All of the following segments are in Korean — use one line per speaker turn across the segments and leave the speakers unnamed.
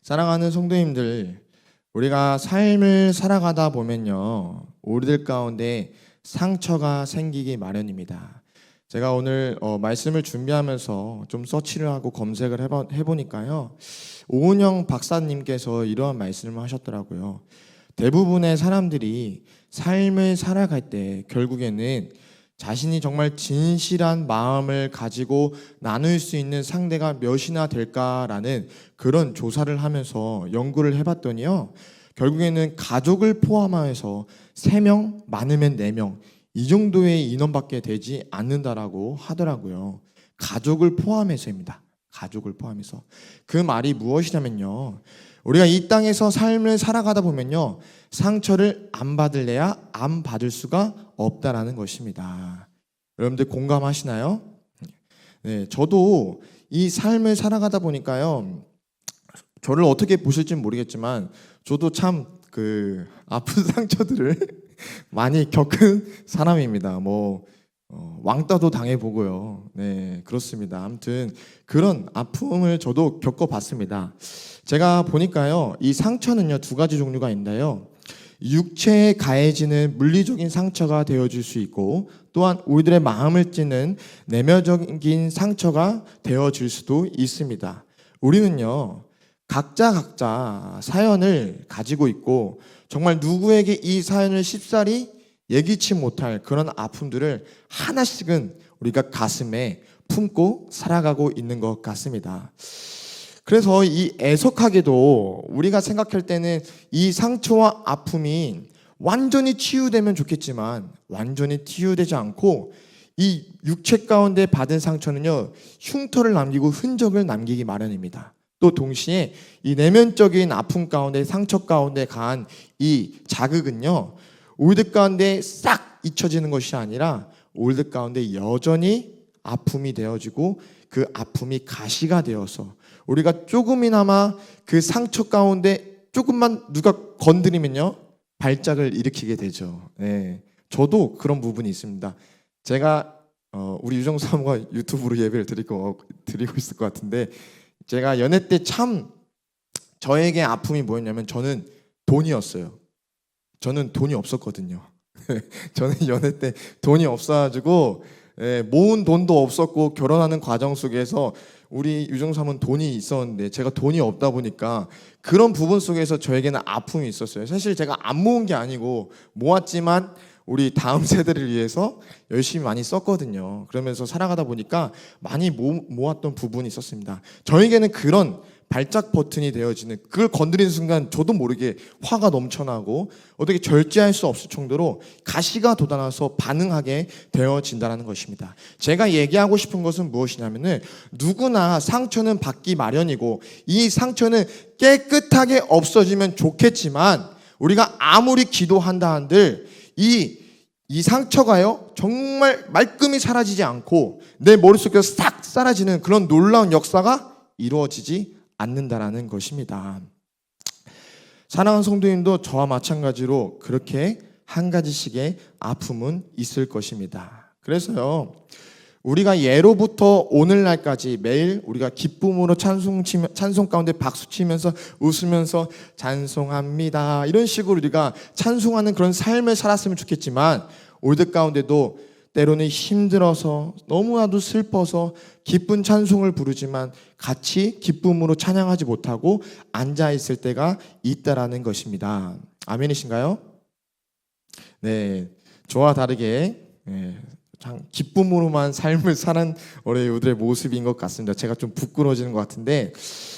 사랑하는 성도님들, 우리가 삶을 살아가다 보면요, 우리들 가운데 상처가 생기기 마련입니다. 제가 오늘 말씀을 준비하면서 좀 서치를 하고 검색을 해보니까요, 오은영 박사님께서 이러한 말씀을 하셨더라고요. 대부분의 사람들이 삶을 살아갈 때 결국에는 자신이 정말 진실한 마음을 가지고 나눌 수 있는 상대가 몇이나 될까라는 그런 조사를 하면서 연구를 해봤더니요, 결국에는 가족을 포함해서 3명, 많으면 4명 이 정도의 인원밖에 되지 않는다라고 하더라고요. 가족을 포함해서입니다. 가족을 포함해서. 그 말이 무엇이냐면요, 우리가 이 땅에서 삶을 살아가다 보면요, 상처를 안 받을래야 안 받을 수가 없다라는 것입니다. 여러분들 공감하시나요? 네, 저도 이 삶을 살아가다 보니까요, 저를 어떻게 보실지는 모르겠지만 저도 참 아픈 상처들을 많이 겪은 사람입니다. 왕따도 당해보고요. 네, 그렇습니다. 아무튼 그런 아픔을 저도 겪어봤습니다. 제가 보니까요, 이 상처는요 2가지 종류가 있는데요, 육체에 가해지는 물리적인 상처가 되어줄 수 있고, 또한 우리들의 마음을 찌는 내면적인 상처가 되어질 수도 있습니다. 우리는요, 각자 사연을 가지고 있고, 정말 누구에게 이 사연을 쉽사리 예기치 못할 그런 아픔들을 하나씩은 우리가 가슴에 품고 살아가고 있는 것 같습니다. 그래서 이 애석하게도 우리가 생각할 때는 이 상처와 아픔이 완전히 치유되면 좋겠지만 완전히 치유되지 않고, 이 육체 가운데 받은 상처는요 흉터를 남기고 흔적을 남기기 마련입니다. 또 동시에 이 내면적인 아픔 가운데, 상처 가운데 가한 이 자극은요, 우리들 가운데 싹 잊혀지는 것이 아니라 우리들 가운데 여전히 아픔이 되어지고, 그 아픔이 가시가 되어서 우리가 조금이나마 그 상처 가운데 조금만 누가 건드리면요 발작을 일으키게 되죠. 네, 저도 그런 부분이 있습니다. 제가 우리 유정 사모가 유튜브로 예배를 드리고 있을 것 같은데, 제가 연애 때 참 저에게 아픔이 뭐였냐면, 저는 돈이었어요. 저는 돈이 없었거든요. 저는 연애 때 돈이 없어가지고 모은 돈도 없었고, 결혼하는 과정 속에서 우리 유정삼은 돈이 있었는데 제가 돈이 없다 보니까 그런 부분 속에서 저에게는 아픔이 있었어요. 사실 제가 안 모은 게 아니고 모았지만 우리 다음 세대를 위해서 열심히 많이 썼거든요. 그러면서 살아가다 보니까 많이 모았던 부분이 있었습니다. 저에게는 그런 발작 버튼이 되어지는, 그걸 건드리는 순간 저도 모르게 화가 넘쳐나고 어떻게 절제할 수 없을 정도로 가시가 돋아나서 반응하게 되어진다는 것입니다. 제가 얘기하고 싶은 것은 무엇이냐면은, 누구나 상처는 받기 마련이고 이 상처는 깨끗하게 없어지면 좋겠지만, 우리가 아무리 기도한다 한들 이 상처가요 정말 말끔히 사라지지 않고 내 머릿속에서 싹 사라지는 그런 놀라운 역사가 이루어지지 않는다라는 것입니다. 사랑하는 성도님도 저와 마찬가지로 그렇게 한 가지씩의 아픔은 있을 것입니다. 그래서요, 우리가 예로부터 오늘날까지 매일 우리가 기쁨으로 찬송 가운데 박수치면서 웃으면서 찬송합니다, 이런 식으로 우리가 찬송하는 그런 삶을 살았으면 좋겠지만, 우리들 가운데도 때로는 힘들어서 너무나도 슬퍼서 기쁜 찬송을 부르지만 같이 기쁨으로 찬양하지 못하고 앉아있을 때가 있다라는 것입니다. 아멘이신가요? 네, 저와 다르게 참 기쁨으로만 삶을 사는 우리들의 모습인 것 같습니다. 제가 좀 부끄러워지는 것 같은데,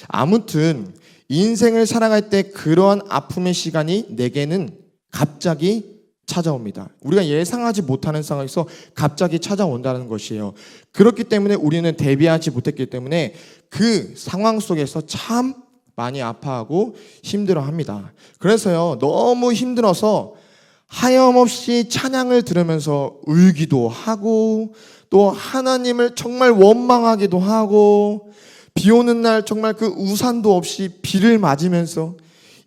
아무튼 인생을 살아갈 때 그러한 아픔의 시간이 내게는 갑자기 찾아옵니다. 우리가 예상하지 못하는 상황에서 갑자기 찾아온다는 것이에요. 그렇기 때문에 우리는 대비하지 못했기 때문에 그 상황 속에서 참 많이 아파하고 힘들어합니다. 그래서요, 너무 힘들어서 하염없이 찬양을 들으면서 울기도 하고, 또 하나님을 정말 원망하기도 하고, 비 오는 날 정말 그 우산도 없이 비를 맞으면서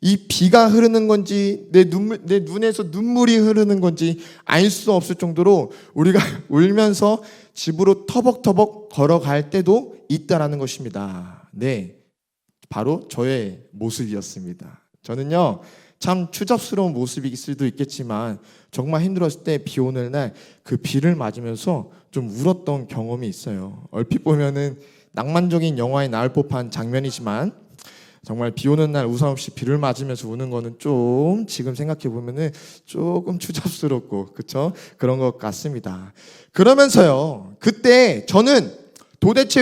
이 비가 흐르는 건지 내 눈에서 눈물이 흐르는 건지 알 수 없을 정도로 우리가 울면서 집으로 터벅터벅 걸어갈 때도 있다라는 것입니다. 네, 바로 저의 모습이었습니다. 저는요, 참 추잡스러운 모습일 수도 있겠지만 정말 힘들었을 때 비 오는 날 그 비를 맞으면서 좀 울었던 경험이 있어요. 얼핏 보면은 낭만적인 영화에 나올 법한 장면이지만 정말 비 오는 날 우산 없이 비를 맞으면서 우는 거는 좀 지금 생각해 보면은 조금 추잡스럽고 그쵸? 그런 것 같습니다. 그러면서요, 그때 저는 도대체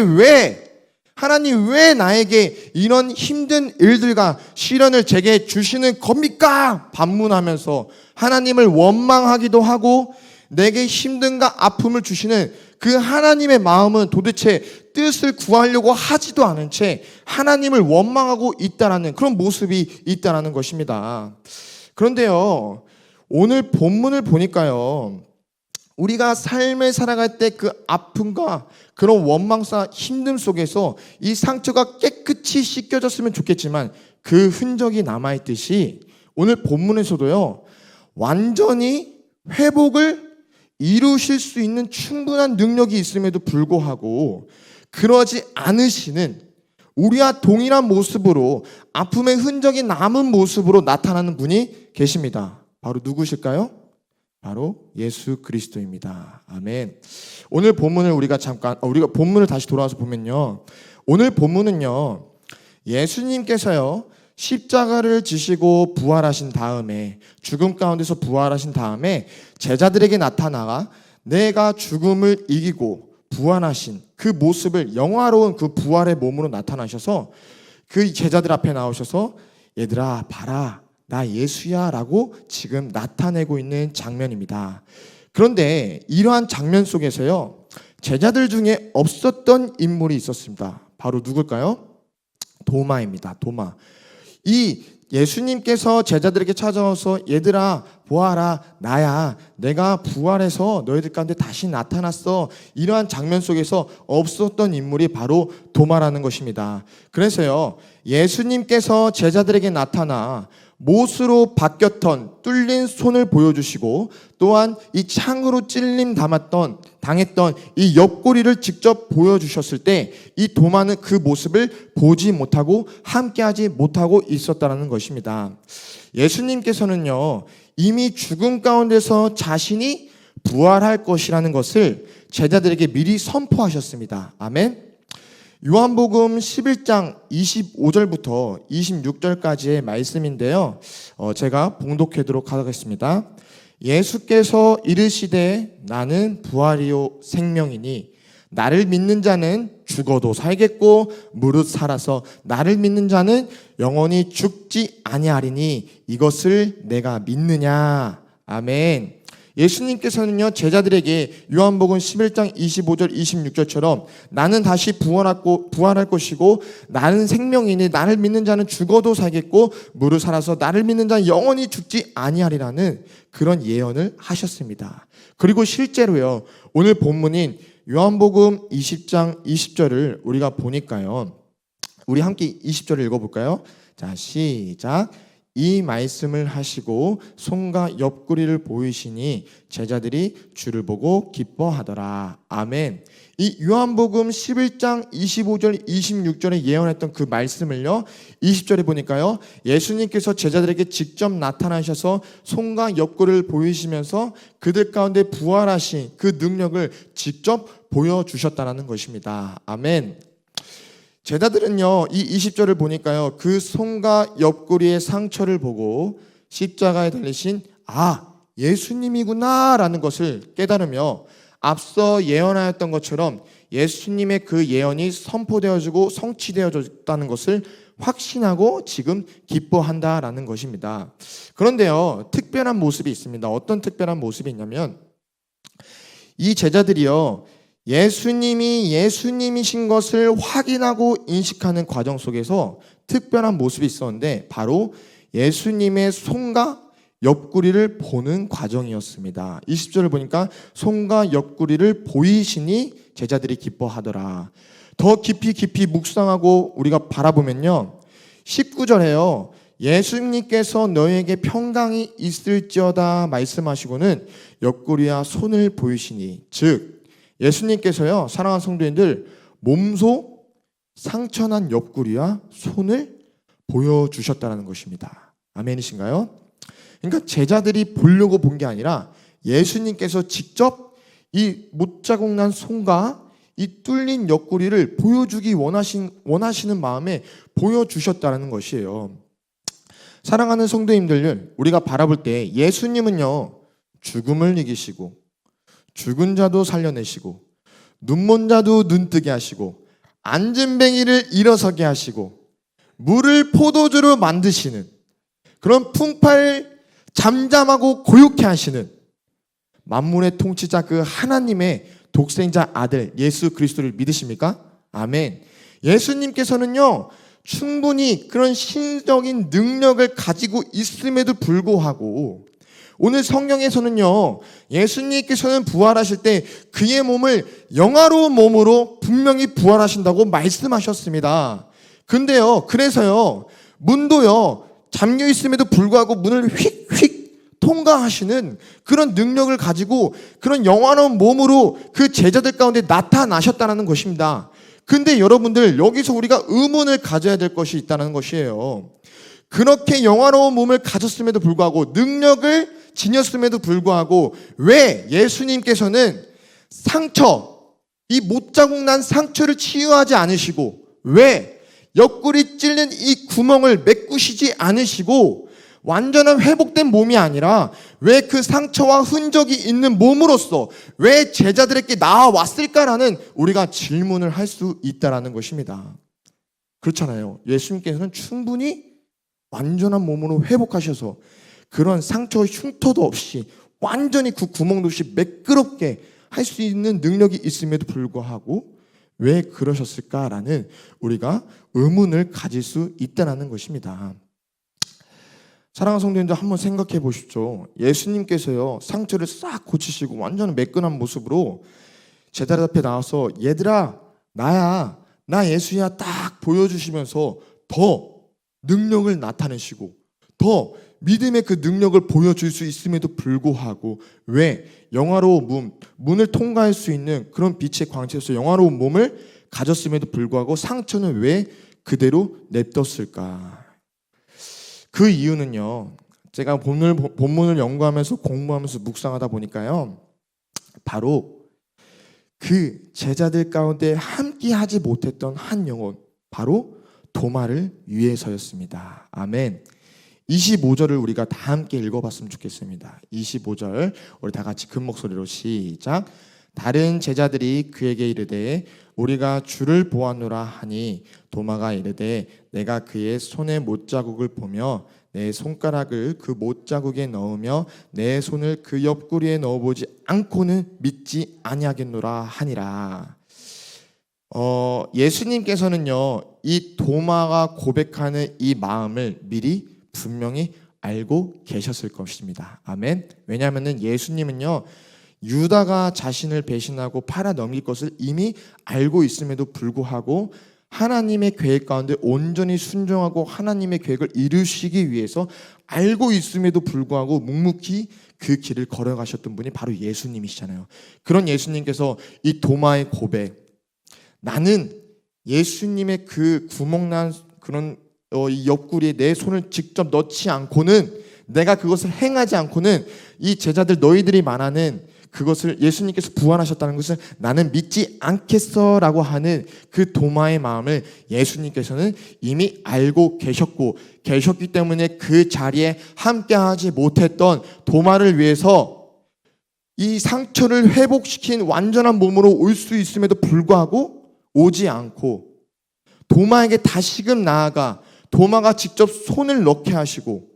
하나님 왜 나에게 이런 힘든 일들과 시련을 제게 주시는 겁니까? 반문하면서 하나님을 원망하기도 하고 내게 힘든가 아픔을 주시는 그 하나님의 마음은 도대체 뜻을 구하려고 하지도 않은 채 하나님을 원망하고 있다라는 그런 모습이 있다라는 것입니다. 그런데요, 오늘 본문을 보니까요, 우리가 삶을 살아갈 때 그 아픔과 그런 원망과 힘듦 속에서 이 상처가 깨끗이 씻겨졌으면 좋겠지만 그 흔적이 남아있듯이 오늘 본문에서도요, 완전히 회복을 이루실 수 있는 충분한 능력이 있음에도 불구하고 그러지 않으시는 우리와 동일한 모습으로 아픔의 흔적이 남은 모습으로 나타나는 분이 계십니다. 바로 누구실까요? 바로 예수 그리스도입니다. 아멘. 오늘 본문을 우리가 본문을 다시 돌아와서 보면요, 오늘 본문은요, 예수님께서요 십자가를 지시고 부활하신 다음에, 죽음 가운데서 부활하신 다음에 제자들에게 나타나가 내가 죽음을 이기고 부활하신 그 모습을, 영화로운 그 부활의 몸으로 나타나셔서 그 제자들 앞에 나오셔서 얘들아 봐라, 나 예수야 라고 지금 나타내고 있는 장면입니다. 그런데 이러한 장면 속에서요, 제자들 중에 없었던 인물이 있었습니다. 바로 누굴까요? 도마입니다. 도마. 이 예수님께서 제자들에게 찾아와서 얘들아 보아라, 나야, 내가 부활해서 너희들 가운데 다시 나타났어, 이러한 장면 속에서 없었던 인물이 바로 도마라는 것입니다. 그래서요, 예수님께서 제자들에게 나타나 못으로 바뀌었던 뚫린 손을 보여주시고 또한 이 창으로 찔림 당했던 이 옆구리를 직접 보여주셨을 때 이 도마는 그 모습을 보지 못하고 함께하지 못하고 있었다는 것입니다. 예수님께서는요, 이미 죽음 가운데서 자신이 부활할 것이라는 것을 제자들에게 미리 선포하셨습니다. 아멘. 요한복음 11장 25절부터 26절까지의 말씀인데요, 제가 봉독하도록 하겠습니다. 예수께서 이르시되 나는 부활이요 생명이니 나를 믿는 자는 죽어도 살겠고 무릇 살아서 나를 믿는 자는 영원히 죽지 아니하리니 이것을 내가 믿느냐. 아멘. 예수님께서는요, 제자들에게 요한복음 11장 25절 26절처럼 나는 다시 부활할 것이고 나는 생명이니 나를 믿는 자는 죽어도 살겠고 무릇 살아서 나를 믿는 자는 영원히 죽지 아니하리라는 그런 예언을 하셨습니다. 그리고 실제로요, 오늘 본문인 요한복음 20장 20절을 우리가 보니까요, 우리 함께 20절을 읽어볼까요? 자, 시작. 이 말씀을 하시고 손과 옆구리를 보이시니 제자들이 주를 보고 기뻐하더라. 아멘. 이 요한복음 11장 25절 26절에 예언했던 그 말씀을요, 20절에 보니까요, 예수님께서 제자들에게 직접 나타나셔서 손과 옆구리를 보이시면서 그들 가운데 부활하신 그 능력을 직접 보여주셨다는 것입니다. 아멘. 제자들은요, 이 20절을 보니까요, 그 손과 옆구리의 상처를 보고 십자가에 달리신 예수님이구나 라는 것을 깨달으며 앞서 예언하였던 것처럼 예수님의 그 예언이 선포되어지고 성취되어졌다는 것을 확신하고 지금 기뻐한다라는 것입니다. 그런데요, 특별한 모습이 있습니다. 어떤 특별한 모습이 있냐면, 이 제자들이요, 예수님이 예수님이신 것을 확인하고 인식하는 과정 속에서 특별한 모습이 있었는데 바로 예수님의 손과 옆구리를 보는 과정이었습니다. 20절을 보니까 손과 옆구리를 보이시니 제자들이 기뻐하더라. 더 깊이 묵상하고 우리가 바라보면요, 19절에요, 예수님께서 너희에게 평강이 있을지어다 말씀하시고는 옆구리와 손을 보이시니, 즉 예수님께서요, 사랑하는 성도님들, 몸소 상처난 옆구리와 손을 보여주셨다는 것입니다. 아멘이신가요? 그러니까 제자들이 보려고 본 게 아니라 예수님께서 직접 이 못자국 난 손과 이 뚫린 옆구리를 보여주기 원하시는 마음에 보여주셨다는 것이에요. 사랑하는 성도님들, 우리가 바라볼 때 예수님은요, 죽음을 이기시고 죽은 자도 살려내시고 눈먼 자도 눈뜨게 하시고 앉은뱅이를 일어서게 하시고 물을 포도주로 만드시는, 그런 풍파를 잠잠하고 고요케 하시는 만물의 통치자 그 하나님의 독생자 아들 예수 그리스도를 믿으십니까? 아멘. 예수님께서는요, 충분히 그런 신적인 능력을 가지고 있음에도 불구하고 오늘 성경에서는요, 예수님께서는 부활하실 때 그의 몸을 영화로운 몸으로 분명히 부활하신다고 말씀하셨습니다. 근데요, 그래서요, 문도요, 잠겨 있음에도 불구하고 문을 휙휙 통과하시는 그런 능력을 가지고 그런 영화로운 몸으로 그 제자들 가운데 나타나셨다는 것입니다. 근데 여러분들, 여기서 우리가 의문을 가져야 될 것이 있다는 것이에요. 그렇게 영화로운 몸을 가졌음에도 불구하고, 능력을 지녔음에도 불구하고 왜 예수님께서는 이 못자국 난 상처를 치유하지 않으시고, 왜 옆구리 찔린 이 구멍을 메꾸시지 않으시고 완전한 회복된 몸이 아니라 왜 그 상처와 흔적이 있는 몸으로서 왜 제자들에게 나와왔을까라는 우리가 질문을 할 수 있다는 것입니다. 그렇잖아요. 예수님께서는 충분히 완전한 몸으로 회복하셔서 그런 상처 흉터도 없이 완전히 그 구멍도 없이 매끄럽게 할 수 있는 능력이 있음에도 불구하고 왜 그러셨을까라는 우리가 의문을 가질 수 있다는 것입니다. 사랑하는 성도님들, 한번 생각해 보십시오. 예수님께서요, 상처를 싹 고치시고 완전 매끈한 모습으로 제자들 앞에 나와서 얘들아, 나야, 나 예수야 딱 보여주시면서 더 능력을 나타내시고 더 믿음의 그 능력을 보여줄 수 있음에도 불구하고 왜 영화로운 문을 통과할 수 있는 그런 빛의 광채에서 영화로운 몸을 가졌음에도 불구하고 상처는 왜 그대로 냅뒀을까? 그 이유는요, 제가 본문을 연구하면서 공부하면서 묵상하다 보니까요, 바로 그 제자들 가운데 함께 하지 못했던 한 영혼, 바로 도마를 위해서였습니다. 아멘. 25절을 우리가 다 함께 읽어봤으면 좋겠습니다. 25절 우리 다 같이 큰 목소리로 시작. 다른 제자들이 그에게 이르되 우리가 주를 보았노라 하니 도마가 이르되 내가 그의 손의 못자국을 보며 내 손가락을 그 못자국에 넣으며 내 손을 그 옆구리에 넣어보지 않고는 믿지 아니하겠노라 하니라. 예수님께서는요, 이 도마가 고백하는 이 마음을 미리 분명히 알고 계셨을 것입니다. 아멘. 왜냐하면 예수님은요, 유다가 자신을 배신하고 팔아 넘길 것을 이미 알고 있음에도 불구하고 하나님의 계획 가운데 온전히 순종하고 하나님의 계획을 이루시기 위해서 알고 있음에도 불구하고 묵묵히 그 길을 걸어가셨던 분이 바로 예수님이시잖아요. 그런 예수님께서 이 도마의 고백, 나는 예수님의 그 구멍난 그런 이 옆구리에 내 손을 직접 넣지 않고는, 내가 그것을 행하지 않고는 이 제자들 너희들이 말하는 그것을, 예수님께서 부활하셨다는 것을 나는 믿지 않겠어라고 하는 그 도마의 마음을 예수님께서는 이미 알고 계셨기 때문에 그 자리에 함께하지 못했던 도마를 위해서 이 상처를 회복시킨 완전한 몸으로 올 수 있음에도 불구하고 오지 않고 도마에게 다시금 나아가 도마가 직접 손을 넣게 하시고,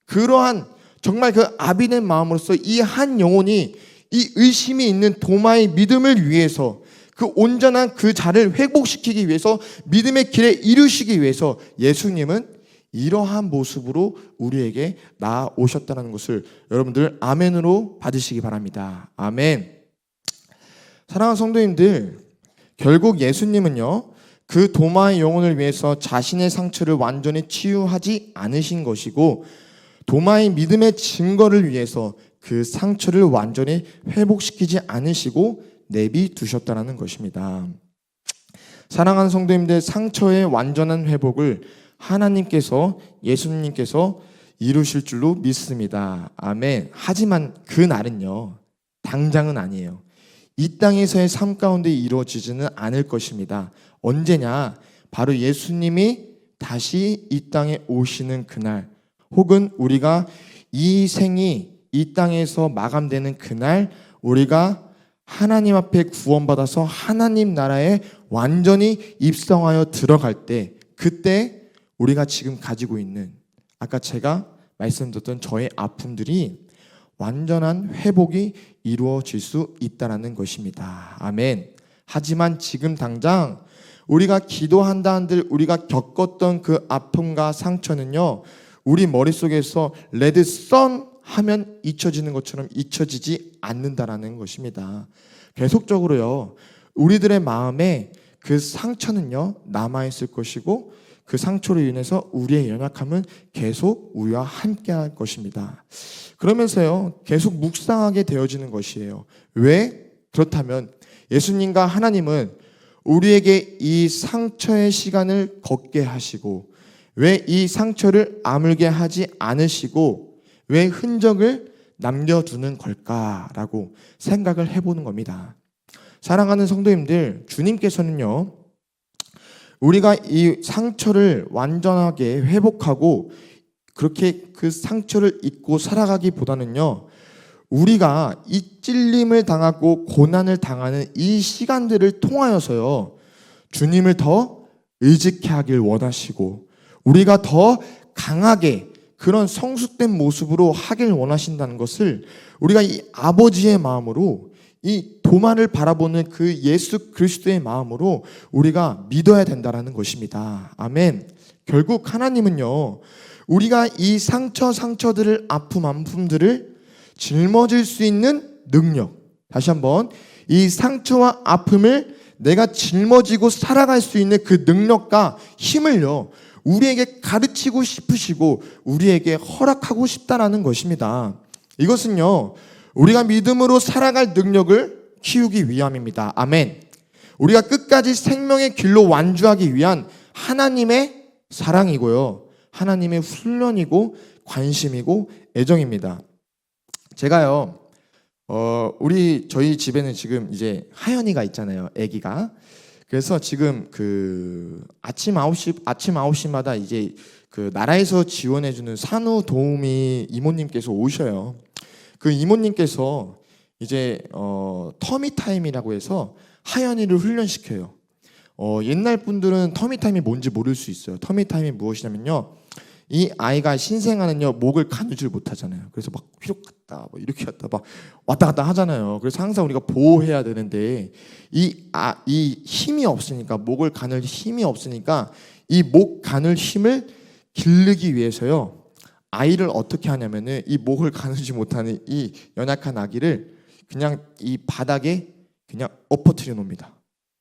그러한 정말 그 아비된 마음으로서 이 한 영혼이 이 의심이 있는 도마의 믿음을 위해서, 그 온전한 그 자를 회복시키기 위해서, 믿음의 길에 이루시기 위해서 예수님은 이러한 모습으로 우리에게 나아오셨다는 것을 여러분들 아멘으로 받으시기 바랍니다. 아멘. 사랑하는 성도님들, 결국 예수님은요, 그 도마의 영혼을 위해서 자신의 상처를 완전히 치유하지 않으신 것이고, 도마의 믿음의 증거를 위해서 그 상처를 완전히 회복시키지 않으시고 내비두셨다는 것입니다. 사랑하는 성도님들, 상처의 완전한 회복을 하나님께서, 예수님께서 이루실 줄로 믿습니다. 아멘. 하지만 그 날은요, 당장은 아니에요. 이 땅에서의 삶 가운데 이루어지지는 않을 것입니다. 언제냐? 바로 예수님이 다시 이 땅에 오시는 그날, 혹은 우리가 이 생이 이 땅에서 마감되는 그날, 우리가 하나님 앞에 구원받아서 하나님 나라에 완전히 입성하여 들어갈 때, 그때 우리가 지금 가지고 있는, 아까 제가 말씀드렸던 저의 아픔들이 완전한 회복이 이루어질 수 있다는 것입니다. 아멘. 하지만 지금 당장 우리가 기도한다 한들 우리가 겪었던 그 아픔과 상처는요, 우리 머릿속에서 레드 선 하면 잊혀지는 것처럼 잊혀지지 않는다라는 것입니다. 계속적으로요, 우리들의 마음에 그 상처는요 남아있을 것이고, 그 상처로 인해서 우리의 연약함은 계속 우리와 함께 할 것입니다. 그러면서요 계속 묵상하게 되어지는 것이에요. 왜? 그렇다면 예수님과 하나님은 우리에게 이 상처의 시간을 걷게 하시고, 왜 이 상처를 아물게 하지 않으시고, 왜 흔적을 남겨두는 걸까라고 생각을 해보는 겁니다. 사랑하는 성도님들, 주님께서는요, 우리가 이 상처를 완전하게 회복하고 그렇게 그 상처를 잊고 살아가기보다는요, 우리가 이 찔림을 당하고 고난을 당하는 이 시간들을 통하여서요, 주님을 더 의지케 하길 원하시고, 우리가 더 강하게 그런 성숙된 모습으로 하길 원하신다는 것을 우리가 이 아버지의 마음으로, 이 도만을 바라보는 그 예수 그리스도의 마음으로 우리가 믿어야 된다는 것입니다. 아멘. 결국 하나님은요, 우리가 이 상처들을, 아픔들을 짊어질 수 있는 능력, 다시 한번, 이 상처와 아픔을 내가 짊어지고 살아갈 수 있는 그 능력과 힘을요, 우리에게 가르치고 싶으시고 우리에게 허락하고 싶다라는 것입니다. 이것은요, 우리가 믿음으로 살아갈 능력을 키우기 위함입니다. 아멘. 우리가 끝까지 생명의 길로 완주하기 위한 하나님의 사랑이고요, 하나님의 훈련이고 관심이고 애정입니다. 제가요, 저희 집에는 지금 이제 하연이가 있잖아요, 아기가. 그래서 지금 그 아침 9시마다 이제 그 나라에서 지원해주는 산후도우미 이모님께서 오셔요. 그 이모님께서 이제 터미타임이라고 해서 하연이를 훈련시켜요. 옛날 분들은 터미타임이 뭔지 모를 수 있어요. 터미타임이 무엇이냐면요, 이 아이가 신생아는요 목을 가누질 못하잖아요. 그래서 막 휘룩 갔다 뭐 이렇게 갔다 막 왔다 갔다 하잖아요. 그래서 항상 우리가 보호해야 되는데, 이 힘이 없으니까, 목을 가눌 힘이 없으니까 이 목 가눌 힘을 기르기 위해서요, 아이를 어떻게 하냐면은 이 목을 가누지 못하는 이 연약한 아기를 그냥 이 바닥에 그냥 엎어뜨려 놓습니다.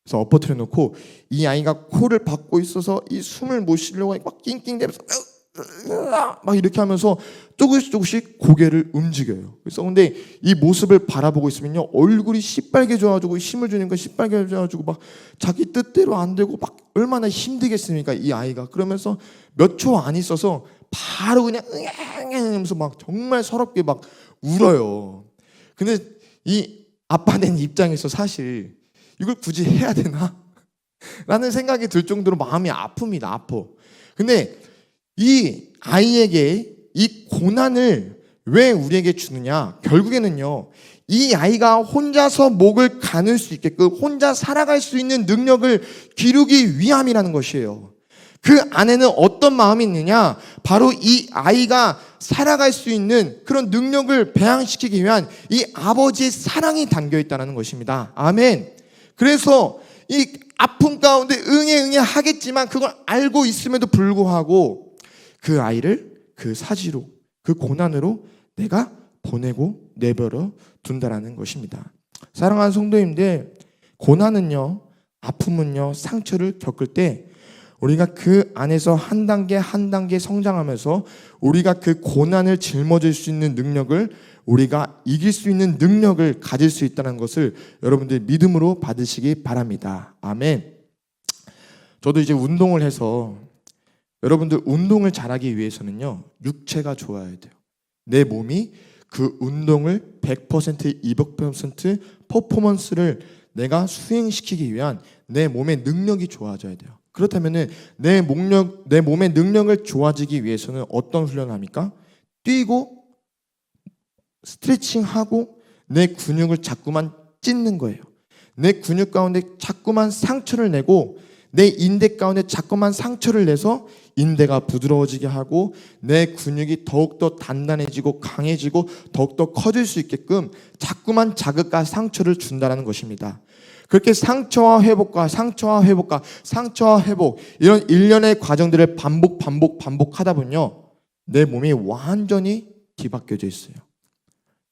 그래서 엎어뜨려 놓고 이 아이가 코를 박고 있어서 이 숨을 못 쉬려고 막 낑낑대면서 막 이렇게 하면서 조금씩 고개를 움직여요. 그래서 근데 이 모습을 바라보고 있으면요, 얼굴이 시빨개져가지고, 힘을 주니까 시빨개져가지고 막 자기 뜻대로 안 되고 막 얼마나 힘들겠습니까, 이 아이가. 그러면서 몇 초 안 있어서 바로 그냥 하면서 막 정말 서럽게 막 울어요. 근데 이 아빠 된 입장에서 사실 이걸 굳이 해야 되나? 라는 생각이 들 정도로 마음이 아픕니다. 아파. 근데 이 아이에게 이 고난을 왜 우리에게 주느냐? 결국에는요, 이 아이가 혼자서 목을 가눌 수 있게끔 혼자 살아갈 수 있는 능력을 기르기 위함이라는 것이에요. 그 안에는 어떤 마음이 있느냐? 바로 이 아이가 살아갈 수 있는 그런 능력을 배양시키기 위한 이 아버지의 사랑이 담겨 있다는 것입니다. 아멘. 그래서 이 아픔 가운데 응애 하겠지만 그걸 알고 있음에도 불구하고 그 아이를 그 사지로, 그 고난으로 내가 보내고 내버려 둔다라는 것입니다. 사랑하는 성도님들, 고난은요, 아픔은요, 상처를 겪을 때 우리가 그 안에서 한 단계 성장하면서 우리가 그 고난을 짊어질 수 있는 능력을, 우리가 이길 수 있는 능력을 가질 수 있다는 것을 여러분들 믿음으로 받으시기 바랍니다. 아멘. 저도 이제 운동을 해서 여러분들 운동을 잘하기 위해서는요, 육체가 좋아야 돼요. 내 몸이 그 운동을 100%, 200% 퍼포먼스를 내가 수행시키기 위한 내 몸의 능력이 좋아져야 돼요. 그렇다면은 내 몸의 능력을 좋아지기 위해서는 어떤 훈련을 합니까? 뛰고 스트레칭하고 내 근육을 자꾸만 찢는 거예요. 내 근육 가운데 자꾸만 상처를 내고 내 인대 가운데 자꾸만 상처를 내서 인대가 부드러워지게 하고 내 근육이 더욱더 단단해지고 강해지고 더욱더 커질 수 있게끔 자꾸만 자극과 상처를 준다는 것입니다. 그렇게 상처와 회복과 상처와 회복과 상처와 회복, 이런 일련의 과정들을 반복하다 보면요, 내 몸이 완전히 뒤바뀌어져 있어요.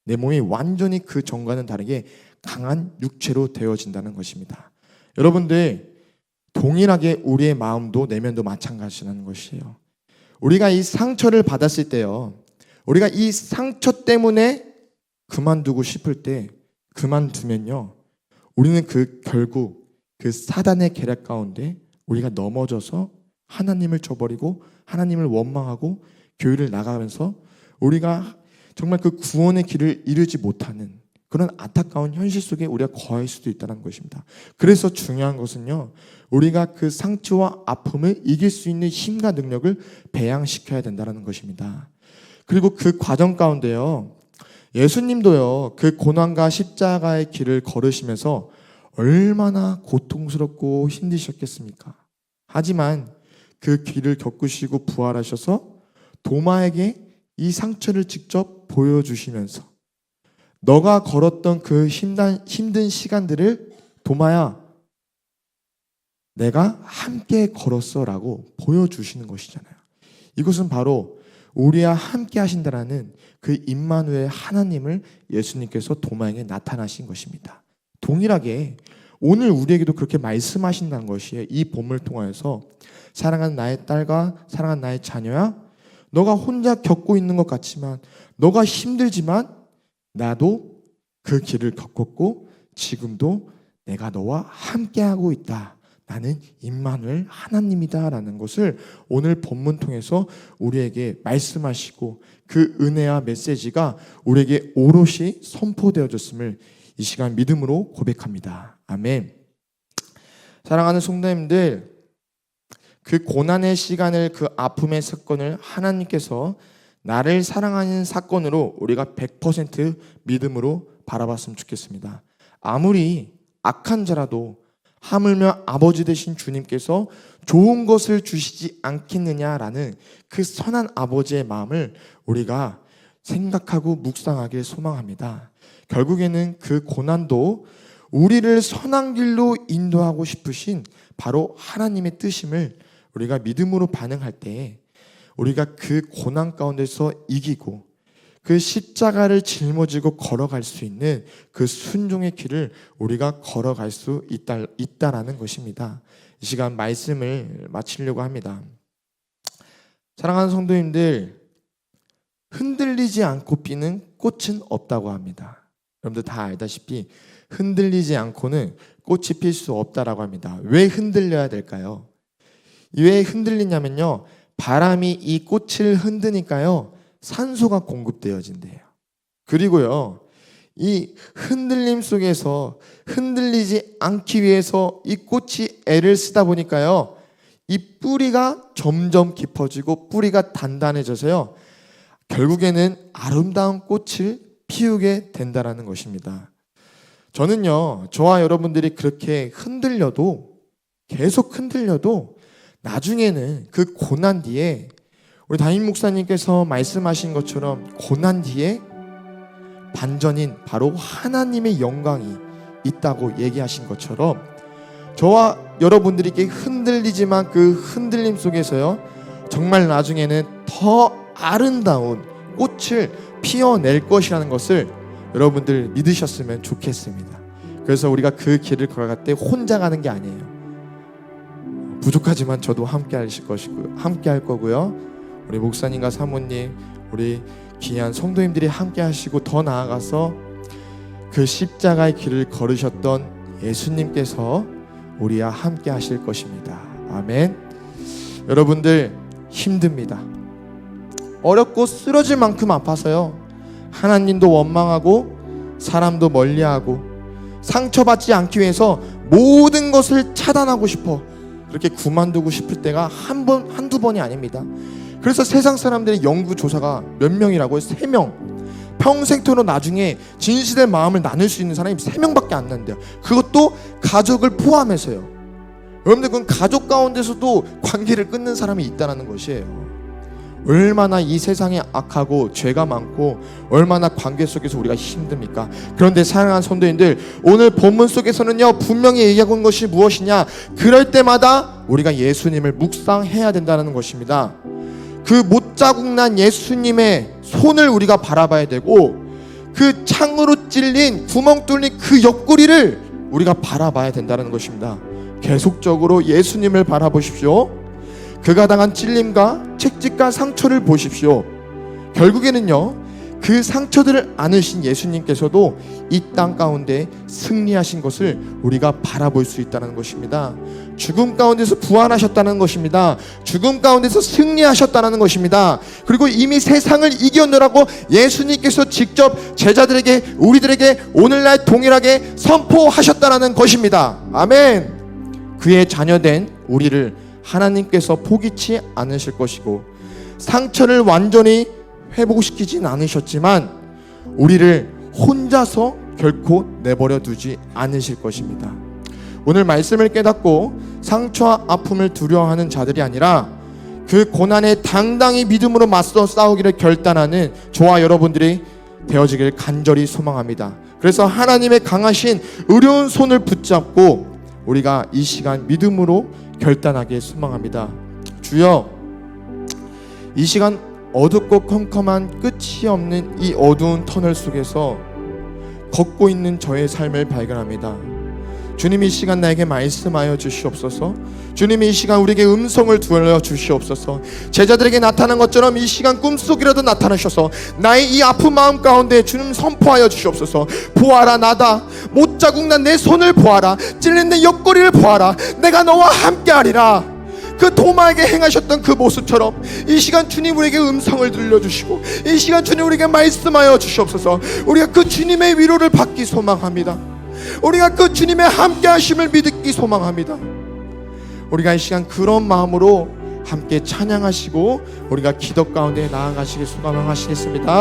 내 몸이 완전히 그 전과는 다르게 강한 육체로 되어진다는 것입니다. 여러분들, 동일하게 우리의 마음도 내면도 마찬가지라는 것이에요. 우리가 이 상처를 받았을 때요, 우리가 이 상처 때문에 그만두고 싶을 때 그만두면요, 우리는 결국 그 사단의 계략 가운데 우리가 넘어져서 하나님을 저버리고 하나님을 원망하고 교회를 나가면서 우리가 정말 그 구원의 길을 이루지 못하는 그런 안타까운 현실 속에 우리가 거할 수도 있다는 것입니다. 그래서 중요한 것은요, 우리가 그 상처와 아픔을 이길 수 있는 힘과 능력을 배양시켜야 된다는 것입니다. 그리고 그 과정 가운데요, 예수님도요, 그 고난과 십자가의 길을 걸으시면서 얼마나 고통스럽고 힘드셨겠습니까? 하지만 그 길을 겪으시고 부활하셔서 도마에게 이 상처를 직접 보여주시면서 너가 걸었던 그 힘든 시간들을 도마야, 내가 함께 걸었어 라고 보여주시는 것이잖아요. 이것은 바로 우리와 함께 하신다라는 그 임마누엘 하나님을 예수님께서 도마에게 나타나신 것입니다. 동일하게 오늘 우리에게도 그렇게 말씀하신다는 것이에요. 이 본문을 통하여서 사랑하는 나의 딸과 사랑하는 나의 자녀야, 너가 혼자 겪고 있는 것 같지만, 너가 힘들지만 나도 그 길을 겪었고 지금도 내가 너와 함께하고 있다. 나는 임마누엘 하나님이다 라는 것을 오늘 본문 통해서 우리에게 말씀하시고 그 은혜와 메시지가 우리에게 오롯이 선포되어졌음을 이 시간 믿음으로 고백합니다. 아멘. 사랑하는 성도님들, 그 고난의 시간을, 그 아픔의 사건을 하나님께서 나를 사랑하는 사건으로 우리가 100% 믿음으로 바라봤으면 좋겠습니다. 아무리 악한 자라도 하물며 아버지 되신 주님께서 좋은 것을 주시지 않겠느냐라는 그 선한 아버지의 마음을 우리가 생각하고 묵상하길 소망합니다. 결국에는 그 고난도 우리를 선한 길로 인도하고 싶으신 바로 하나님의 뜻임을 우리가 믿음으로 반응할 때 우리가 그 고난 가운데서 이기고 그 십자가를 짊어지고 걸어갈 수 있는 그 순종의 길을 우리가 걸어갈 수 있다라는 것입니다. 이 시간 말씀을 마치려고 합니다. 사랑하는 성도님들, 흔들리지 않고 피는 꽃은 없다고 합니다. 여러분들 다 알다시피 흔들리지 않고는 꽃이 필 수 없다라고 합니다. 왜 흔들려야 될까요? 왜 흔들리냐면요, 바람이 이 꽃을 흔드니까요, 산소가 공급되어진대요. 그리고요, 이 흔들림 속에서 흔들리지 않기 위해서 이 꽃이 애를 쓰다 보니까요, 이 뿌리가 점점 깊어지고 뿌리가 단단해져서요, 결국에는 아름다운 꽃을 피우게 된다라는 것입니다. 저는요, 저와 여러분들이 그렇게 계속 흔들려도 나중에는 그 고난 뒤에 우리 담임 목사님께서 말씀하신 것처럼 고난 뒤에 반전인 바로 하나님의 영광이 있다고 얘기하신 것처럼 저와 여러분들이 흔들리지만 그 흔들림 속에서요, 정말 나중에는 더 아름다운 꽃을 피워낼 것이라는 것을 여러분들 믿으셨으면 좋겠습니다. 그래서 우리가 그 길을 걸어갈 때 혼자 가는 게 아니에요. 부족하지만 저도 함께 하실 것이고요, 함께 할 거고요, 우리 목사님과 사모님, 우리 귀한 성도님들이 함께 하시고 더 나아가서 그 십자가의 길을 걸으셨던 예수님께서 우리와 함께 하실 것입니다. 아멘. 여러분들 힘듭니다. 어렵고 쓰러질 만큼 아파서요. 하나님도 원망하고 사람도 멀리하고 상처받지 않기 위해서 모든 것을 차단하고 싶어 그렇게 그만두고 싶을 때가 한두 번이 아닙니다. 그래서 세상 사람들의 연구 조사가 몇 명이라고요? 3명. 평생토록 나중에 진실의 마음을 나눌 수 있는 사람이 3명밖에 안 난대요. 그것도 가족을 포함해서요. 여러분들 그건 가족 가운데서도 관계를 끊는 사람이 있다는 것이에요. 얼마나 이 세상에 악하고 죄가 많고 얼마나 관계 속에서 우리가 힘듭니까? 그런데 사랑하는 성도님들, 오늘 본문 속에서는요 분명히 얘기하고 있는 것이 무엇이냐? 그럴 때마다 우리가 예수님을 묵상해야 된다는 것입니다. 그 못자국 난 예수님의 손을 우리가 바라봐야 되고, 그 창으로 찔린 구멍 뚫린 그 옆구리를 우리가 바라봐야 된다는 것입니다. 계속적으로 예수님을 바라보십시오. 그가 당한 찔림과 채찍과 상처를 보십시오. 결국에는요 그 상처들을 안으신 예수님께서도 이 땅 가운데 승리하신 것을 우리가 바라볼 수 있다는 것입니다. 죽음 가운데서 부활하셨다는 것입니다. 죽음 가운데서 승리하셨다는 것입니다. 그리고 이미 세상을 이겨내라고 예수님께서 직접 제자들에게, 우리들에게 오늘날 동일하게 선포하셨다는 것입니다. 아멘. 그의 자녀된 우리를 하나님께서 포기치 않으실 것이고, 상처를 완전히 회복시키진 않으셨지만 우리를 혼자서 결코 내버려 두지 않으실 것입니다. 오늘 말씀을 깨닫고 상처와 아픔을 두려워하는 자들이 아니라 그 고난에 당당히 믿음으로 맞서 싸우기를 결단하는 저와 여러분들이 되어지길 간절히 소망합니다. 그래서 하나님의 강하신 의로운 손을 붙잡고 우리가 이 시간 믿음으로 결단하길 소망합니다. 주여, 이 시간 어둡고 컴컴한 끝이 없는 이 어두운 터널 속에서 걷고 있는 저의 삶을 발견합니다. 주님, 이 시간 나에게 말씀하여 주시옵소서. 주님, 이 시간 우리에게 음성을 들려 주시옵소서. 제자들에게 나타난 것처럼 이 시간 꿈속이라도 나타나셔서 나의 이 아픈 마음 가운데 주님 선포하여 주시옵소서. 보아라, 나다. 못자국 난 내 손을 보아라. 찔린 내 옆구리를 보아라. 내가 너와 함께하리라. 그 도마에게 행하셨던 그 모습처럼 이 시간 주님 우리에게 음성을 들려주시고, 이 시간 주님 우리에게 말씀하여 주시옵소서. 우리가 그 주님의 위로를 받기 소망합니다. 우리가 그 주님의 함께 하심을 믿기 소망합니다. 우리가 이 시간 그런 마음으로 함께 찬양하시고 우리가 기도 가운데 나아가시길 소망하시겠습니다.